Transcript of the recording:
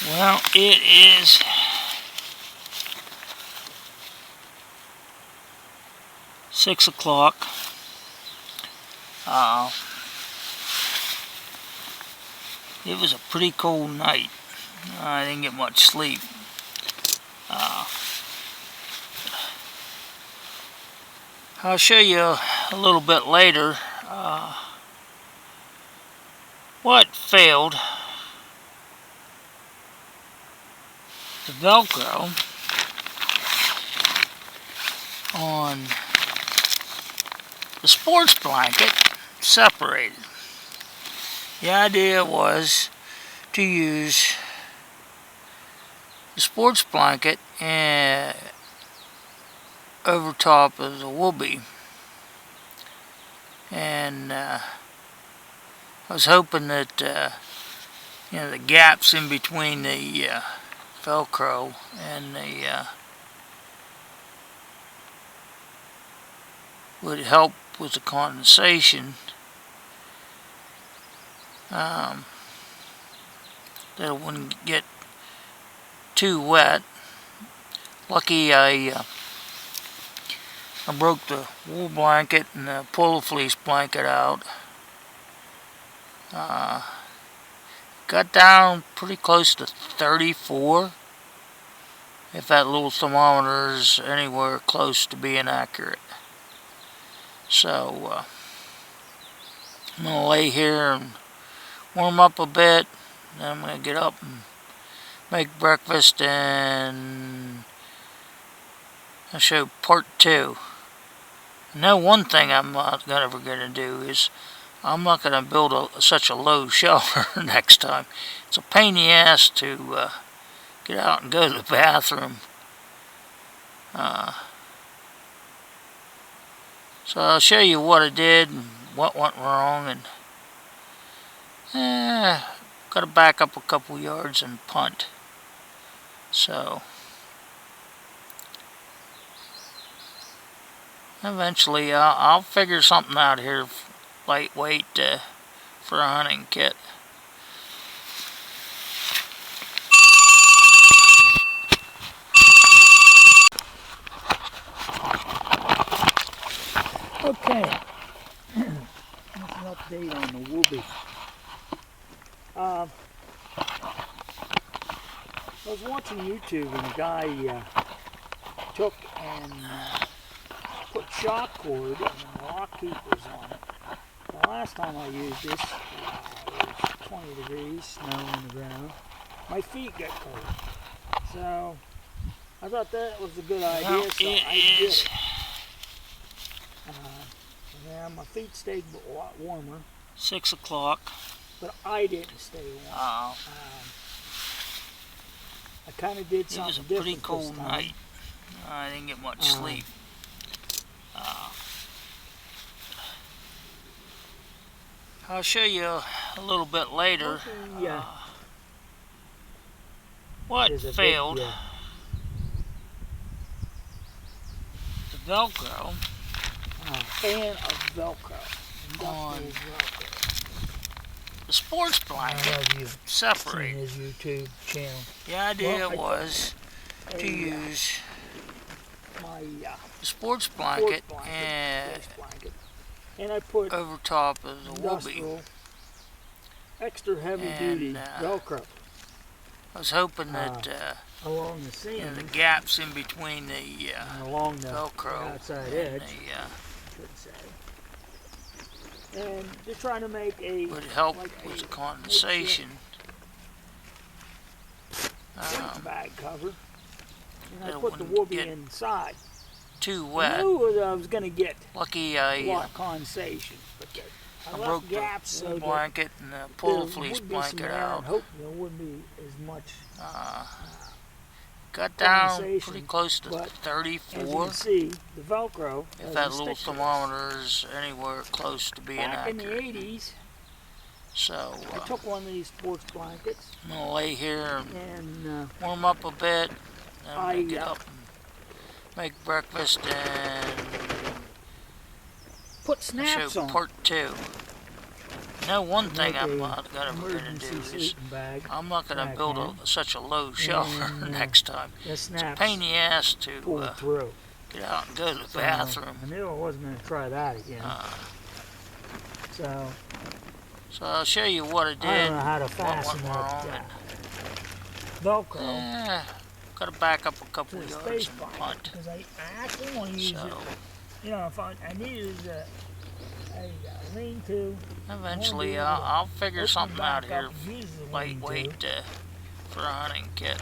Well, it is 6 o'clock. It was a pretty cold night. I didn't get much sleep. I'll show you a little bit later what failed. The Velcro on the sports blanket separated. The idea was to use the sports blanket over top of the Woobie, and I was hoping that the gaps in between the Velcro and the would help with the condensation, that it wouldn't get too wet. Lucky I broke the wool blanket and the polo fleece blanket out. Got down pretty close to 34, if that little thermometer is anywhere close to being accurate. So I'm going to lay here and warm up a bit. Then I'm going to get up and make breakfast, and I'll show part 2. Now, one thing I'm not ever going to do is I'm not going to build such a low shelter next time. It's a pain in the ass to get out and go to the bathroom. So I'll show you what I did and what went wrong, and got to back up a couple yards and punt. So eventually I'll figure something out here, lightweight for a hunting kit. Okay, that's an update on the Woobie. I was watching YouTube, and a guy took and put shock cord and lock keepers on it. The last time I used this, it was 20 degrees, snow on the ground. My feet got cold. So I thought that was a good idea, Well, so I did it. Yeah, my feet stayed a lot warmer. 6 o'clock. But I didn't stay warm. I kind of did something different. It was a pretty cold night. I didn't get much sleep. I'll show you a little bit later what failed. The Velcro. I'm a fan of Velcro. On the sports blanket separated. His YouTube channel. The idea was to use my the sports blanket and I put over top of the Woobie. Extra heavy duty Velcro. I was hoping that along the seam, the gaps in between the along the Velcro outside edge, and they're trying to make a would help with the condensation. Bag cover, and I it put the wouldn't Woobie get inside. Too I wet. knew I was going to get Lucky a lot of condensation, but I broke gaps the wool blanket and the polo fleece blanket out. Hope there wouldn't be as much. Got down pretty close to 34. As you can see, the Velcro. If that little thermometer is anywhere close to being accurate. Back in the 80s. So I took one of these sports blankets. I'm gonna lay here and warm up a bit. Then I'm gonna get up and make breakfast and put snaps show on. part 2. know one thing Make I'm a gonna emergency do is sleeping bag. I'm not gonna back build in. such a low shelter And, next time. The It's a snaps pain in the ass to pulled through. get out and go to the So, bathroom. I knew I wasn't going to try that again. So So I'll show you what I did. I don't know how to what fasten went wrong. that Velcro Gotta back up a to couple the yards space and bar punt. because I actually want to use it. You know, if I needed a lean-to. Eventually, I'll figure something out here. Lightweight Lightweight for a hunting kit.